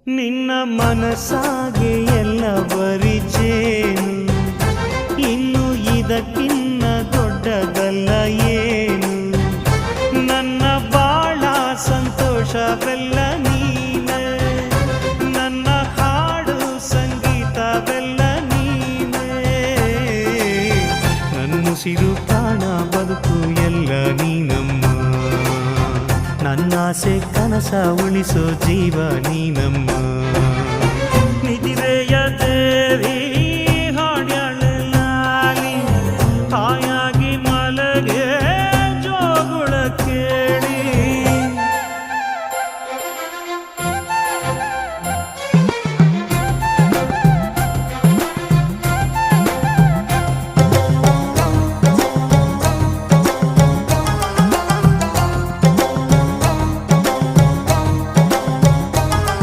ನಿನ್ನ ಮನಸ್ಸಾಗೆ ಎಲ್ಲ ಬರಿಚೇನು, ಇನ್ನು ಇದಕ್ಕಿನ್ನ ದೊಡ್ಡದಲ್ಲ ಏನು. ನನ್ನ ಬಾಳ ಸಂತೋಷವೆಲ್ಲ ನೀನೆ, ನನ್ನ ಹಾಡು ಸಂಗೀತವೆಲ್ಲ ನೀನೆ. ನನ್ನುಸಿರು ಪ್ರಾಣ ಬದುಕು ಎಲ್ಲ ನೀನಮ್ಮ, ನನ್ನಾಸೆ ಕನಸ ಉಳಿಸೋ ಜೀವ ನೀನ.